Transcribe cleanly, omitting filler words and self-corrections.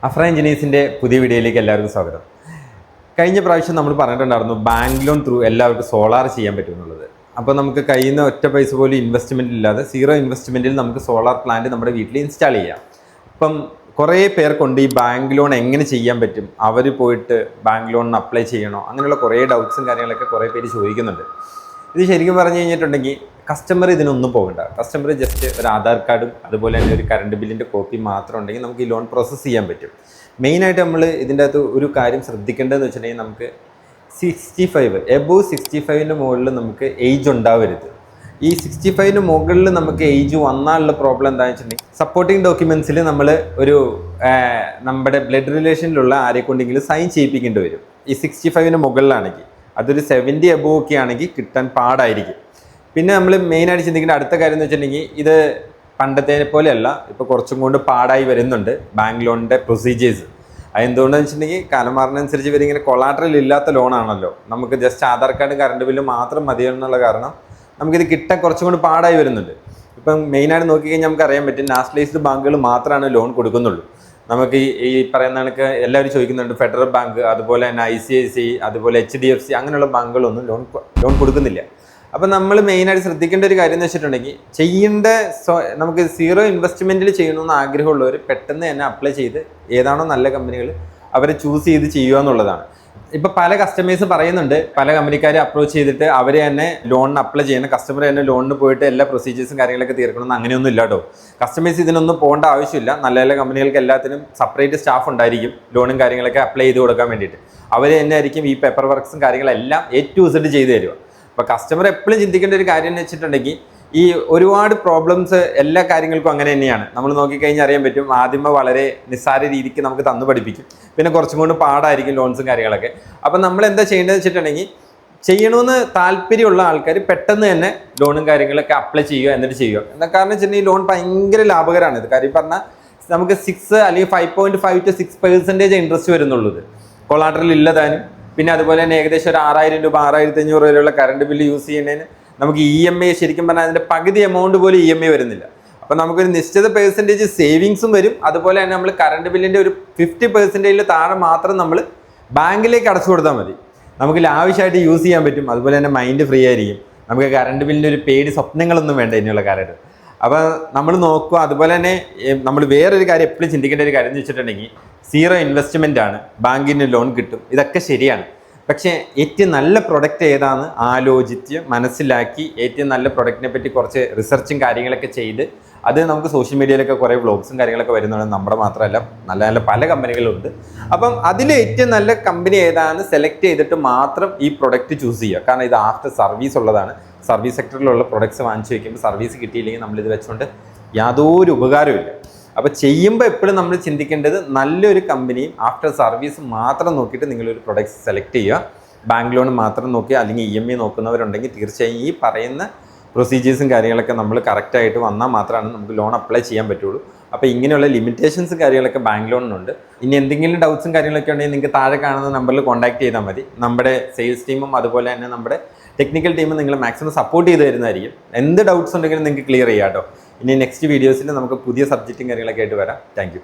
AHPRA എഞ്ചിനീയേഴ്സിൻ്റെ പുതിയ വീഡിയോയിലേക്ക് എല്ലാവർക്കും സ്വാഗതം. കഴിഞ്ഞ പ്രാവശ്യം നമ്മൾ പറഞ്ഞിട്ടുണ്ടായിരുന്നു ബാങ്ക് ലോൺ ത്രൂ എല്ലാവർക്കും സോളാർ ചെയ്യാൻ പറ്റുമെന്നുള്ളത്. അപ്പോൾ നമുക്ക് കയ്യിൽ നിന്ന് ഒറ്റ പൈസ പോലും ഇൻവെസ്റ്റ്മെൻറ്റ് ഇല്ലാതെ സീറോ ഇൻവെസ്റ്റ്മെൻറ്റിൽ നമുക്ക് സോളാർ പ്ലാന്റ് നമ്മുടെ വീട്ടിൽ ഇൻസ്റ്റാൾ ചെയ്യാം. അപ്പം കുറേ പേർക്കുണ്ട് ഈ ബാങ്ക് ലോൺ എങ്ങനെ ചെയ്യാൻ പറ്റും, അവർ പോയിട്ട് ബാങ്ക് ലോണിന് അപ്ലൈ ചെയ്യണോ, അങ്ങനെയുള്ള കുറേ ഡൗട്ട്സും കാര്യങ്ങളൊക്കെ കുറേ പേര് ചോദിക്കുന്നുണ്ട്. ഇത് ശരിക്കും പറഞ്ഞു കഴിഞ്ഞിട്ടുണ്ടെങ്കിൽ കസ്റ്റമർ ഇതിനൊന്നും പോകണ്ട. കസ്റ്റമർ ജസ്റ്റ് ഒരു ആധാർ കാർഡും അതുപോലെ തന്നെ ഒരു കറണ്ട് ബില്ലിൻ്റെ കോപ്പി മാത്രം ഉണ്ടെങ്കിൽ നമുക്ക് ഈ ലോൺ പ്രോസസ്സ് ചെയ്യാൻ പറ്റും. മെയിനായിട്ട് നമ്മൾ ഇതിൻ്റെ അകത്ത് ഒരു കാര്യം ശ്രദ്ധിക്കേണ്ടതെന്ന് വെച്ചിട്ടുണ്ടെങ്കിൽ നമുക്ക് 65 എബോവ് 65ന് മുകളിൽ നമുക്ക് ഏജ് ഉണ്ടാവരുത്. ഈ 65ന് മുകളിൽ നമുക്ക് ഏജ് വന്നാലുള്ള പ്രോബ്ലം എന്താണെന്ന് വെച്ചിട്ടുണ്ടെങ്കിൽ സപ്പോർട്ടിങ് ഡോക്യുമെൻറ്റ്സിൽ നമ്മൾ ഒരു നമ്മുടെ ബ്ലഡ് റിലേഷനിലുള്ള ആരെക്കൊണ്ടെങ്കിലും സൈൻ ചെയ്യിപ്പിക്കേണ്ടി വരും. ഈ 65ന് മുകളിലാണെങ്കിൽ അതൊരു 70 എബോവ് ഒക്കെ ആണെങ്കിൽ കിട്ടാൻ പാടായിരിക്കും. പിന്നെ നമ്മൾ മെയിനായിട്ട് ചിന്തിക്കേണ്ട അടുത്ത കാര്യം എന്ന് വെച്ചിട്ടുണ്ടെങ്കിൽ ഇത് പണ്ടത്തെ പോലെയല്ല, ഇപ്പോൾ കുറച്ചും കൊണ്ട് പാടായി വരുന്നുണ്ട് ബാങ്ക് ലോണിൻ്റെ പ്രൊസീജിയേഴ്സ്. അതെന്തുകൊണ്ടെന്ന് വെച്ചിട്ടുണ്ടെങ്കിൽ കാലം മാറുന്നതനുസരിച്ച് ഇവരിങ്ങനെ കൊളാട്രൽ ഇല്ലാത്ത ലോണാണല്ലോ, നമുക്ക് just Aadhaar card current bill മാത്രം മതിയെന്നുള്ള കാരണം നമുക്കിത് കിട്ടാൻ കുറച്ചും കൂടി പാടായി വരുന്നുണ്ട്. ഇപ്പം മെയിനായിട്ട് നോക്കിക്കഴിഞ്ഞാൽ നമുക്ക് അറിയാൻ പറ്റും നാഷണലൈസ്ഡ് ബാങ്കുകൾ മാത്രമാണ് ലോൺ കൊടുക്കുന്നുള്ളൂ. നമുക്ക് ഈ പറയുന്ന കണക്ക് എല്ലാവരും ചോദിക്കുന്നുണ്ട് ഫെഡറൽ ബാങ്ക്, അതുപോലെ തന്നെ ICICI, അതുപോലെ HDFC അങ്ങനെയുള്ള ബാങ്കുകളൊന്നും ലോൺ കൊടുക്കുന്നില്ല. അപ്പം നമ്മൾ മെയിനായിട്ട് ശ്രദ്ധിക്കേണ്ട ഒരു കാര്യം എന്ന് വെച്ചിട്ടുണ്ടെങ്കിൽ നമുക്ക് സീറോ ഇൻവെസ്റ്റ്മെൻറ്റിൽ ചെയ്യണമെന്ന് ആഗ്രഹമുള്ളവർ പെട്ടെന്ന് തന്നെ അപ്ലൈ ചെയ്ത് ഏതാണോ നല്ല കമ്പനികൾ അവരെ ചൂസ് ചെയ്ത് ചെയ്യുക എന്നുള്ളതാണ്. ഇപ്പം പല കസ്റ്റമേഴ്സ് പറയുന്നുണ്ട്, പല കമ്പനിക്കാരെ അപ്രോച്ച് ചെയ്തിട്ട് അവർ തന്നെ ലോണിന് അപ്ലൈ ചെയ്യണം, കസ്റ്റമർ തന്നെ ലോണിന് പോയിട്ട് എല്ലാ പ്രൊസീജിയേഴ്സും കാര്യങ്ങളൊക്കെ തീർക്കണമെന്ന് അങ്ങനെയൊന്നും ഇല്ല കേട്ടോ. കസ്റ്റമേഴ്സ് ഇതിനൊന്നും പോകേണ്ട ആവശ്യമില്ല. നല്ല നല്ല കമ്പനികൾക്ക് എല്ലാത്തിനും സെപ്പറേറ്റ് സ്റ്റാഫ് ഉണ്ടായിരിക്കും ലോണും കാര്യങ്ങളൊക്കെ അപ്ലൈ ചെയ്ത് കൊടുക്കാൻ വേണ്ടിയിട്ട്. അവർ തന്നെ ആയിരിക്കും ഈ പേപ്പർ വർക്ക്സും കാര്യങ്ങളെല്ലാം A to Z ചെയ്ത് തരിക. അപ്പോൾ കസ്റ്റമർ എപ്പോഴും ചിന്തിക്കേണ്ട ഒരു കാര്യം എന്ന് വെച്ചിട്ടുണ്ടെങ്കിൽ ഈ ഒരുപാട് പ്രോബ്ലംസ് എല്ലാ കാര്യങ്ങൾക്കും അങ്ങനെ തന്നെയാണ്. നമ്മൾ നോക്കിക്കഴിഞ്ഞാൽ അറിയാൻ പറ്റും, ആദ്യമേ വളരെ നിസ്സാര രീതിക്ക് നമുക്ക് തന്നു പഠിപ്പിക്കും, പിന്നെ കുറച്ചും കൊണ്ട് പാടായിരിക്കും ലോൺസും കാര്യങ്ങളൊക്കെ. അപ്പം നമ്മൾ എന്താ ചെയ്യേണ്ടതെന്ന് വെച്ചിട്ടുണ്ടെങ്കിൽ ചെയ്യണമെന്ന് താല്പര്യമുള്ള ആൾക്കാർ പെട്ടെന്ന് തന്നെ ലോണും കാര്യങ്ങളൊക്കെ അപ്ലൈ ചെയ്യുക, എന്നിട്ട് ചെയ്യുക. എന്താ കാരണം വെച്ചിട്ടുണ്ടെങ്കിൽ ഈ ലോൺ ഭയങ്കര ലാഭകരമാണ്. ഇത് കാര്യം പറഞ്ഞാൽ നമുക്ക് 6 അല്ലെങ്കിൽ 5.5 to 6% ഇൻട്രസ്റ്റ് വരുന്നുള്ളൂ ഇത് കൊളാട്രൽ ഇല്ലതാനും. പിന്നെ അതുപോലെ തന്നെ ഏകദേശം ഒരു 6000 രൂപ 6500 വരെയുള്ള കറണ്ട് ബില്ല് യൂസ് ചെയ്യുന്നതിന് നമുക്ക് EMI ശരിക്കും പറഞ്ഞാൽ അതിൻ്റെ പകുതി എമൗണ്ട് പോലും EMI വരുന്നില്ല. അപ്പം നമുക്കൊരു നിശ്ചിത പെർസെൻറ്റേജ് സേവിങ്സും വരും. അതുപോലെ തന്നെ നമ്മൾ കറണ്ട് ബില്ലിൻ്റെ ഒരു 50% താഴെ മാത്രം നമ്മൾ ബാങ്കിലേക്ക് അടച്ചു കൊടുത്താൽ മതി. നമുക്ക് ലാവിഷായിട്ട് യൂസ് ചെയ്യാൻ പറ്റും. അതുപോലെ തന്നെ മൈൻഡ് ഫ്രീ ആയിരിക്കും. നമുക്ക് കറണ്ട് ബില്ലിൻ്റെ ഒരു പേടി സ്വപ്നങ്ങളൊന്നും വേണ്ട ഇനിയുള്ള കാലത്ത്. അപ്പോൾ നമ്മൾ നോക്കുക. അതുപോലെ തന്നെ നമ്മൾ വേറൊരു കാര്യം എപ്പോഴും ചിന്തിക്കേണ്ട ഒരു കാര്യം എന്ന് വെച്ചിട്ടുണ്ടെങ്കിൽ സീറോ ഇൻവെസ്റ്റ്മെൻ്റ് ആണ്, ബാങ്കിന് ലോൺ കിട്ടും, ഇതൊക്കെ ശരിയാണ്. പക്ഷേ ഏറ്റവും നല്ല പ്രൊഡക്റ്റ് ഏതാണെന്ന് ആലോചിച്ച് മനസ്സിലാക്കി ഏറ്റവും നല്ല പ്രൊഡക്റ്റിനെ പറ്റി കുറച്ച് റിസർച്ചും കാര്യങ്ങളൊക്കെ ചെയ്ത് അത് നമുക്ക് സോഷ്യൽ മീഡിയയിലൊക്കെ കുറേ വ്ളോഗ്സും കാര്യങ്ങളൊക്കെ വരുന്നുണ്ട്. നമ്മുടെ മാത്രമല്ല, നല്ല നല്ല പല കമ്പനികളുണ്ട്. അപ്പം അതിൽ ഏറ്റവും നല്ല കമ്പനി ഏതാണെന്ന് സെലക്ട് ചെയ്തിട്ട് മാത്രം ഈ പ്രൊഡക്റ്റ് ചൂസ് ചെയ്യുക. കാരണം ഇത് ആഫ്റ്റർ സർവീസ് ഉള്ളതാണ്. സർവീസ് സെക്ടറിലുള്ള പ്രൊഡക്ട്സ് വാങ്ങിച്ചു വയ്ക്കുമ്പോൾ സർവീസ് കിട്ടിയില്ലെങ്കിൽ നമ്മളിത് വെച്ചുകൊണ്ട് യാതൊരു ഉപകാരമില്ല. അപ്പോൾ ചെയ്യുമ്പോൾ എപ്പോഴും നമ്മൾ ചിന്തിക്കേണ്ടത് നല്ലൊരു കമ്പനിയും ആഫ്റ്റർ സർവീസ് മാത്രം നോക്കിയിട്ട് നിങ്ങളൊരു പ്രൊഡക്ട്സ് സെലക്ട് ചെയ്യുക. ബാങ്ക് ലോൺ മാത്രം നോക്കി അല്ലെങ്കിൽ EMI നോക്കുന്നവരുണ്ടെങ്കിൽ തീർച്ചയായും ഈ പറയുന്ന പ്രൊസീജിയേഴ്സും കാര്യങ്ങളൊക്കെ നമ്മൾ കറക്റ്റായിട്ട് വന്നാൽ മാത്രമാണ് നമുക്ക് ലോൺ അപ്ലൈ ചെയ്യാൻ പറ്റുള്ളൂ. അപ്പോൾ ഇങ്ങനെയുള്ള ലിമിറ്റേഷൻസും കാര്യങ്ങളൊക്കെ ബാങ്ക് ലോണിനുണ്ട്. ഇനി എന്തെങ്കിലും ഡൗട്ട്സും കാര്യങ്ങളൊക്കെ ഉണ്ടെങ്കിൽ നിങ്ങൾക്ക് താഴെ കാണുന്ന നമ്പറിൽ കോൺടാക്ട് ചെയ്താൽ മതി. നമ്മുടെ സെയിൽസ് ടീമും അതുപോലെ തന്നെ നമ്മുടെ ടെക്നിക്കൽ ടീമും നിങ്ങൾ മാക്സിമം സപ്പോർട്ട് ചെയ്ത് തരുന്നതായിരിക്കും. എന്ത് ഡൗട്ട്സ് ഉണ്ടെങ്കിലും നിങ്ങൾക്ക് ക്ലിയർ ചെയ്യാം കേട്ടോ. ഇനി നെക്സ്റ്റ് വീഡിയോസിൽ നമുക്ക് പുതിയ സബ്ജക്റ്റും കാര്യങ്ങളൊക്കെ ആയിട്ട് വരാം. Thank you.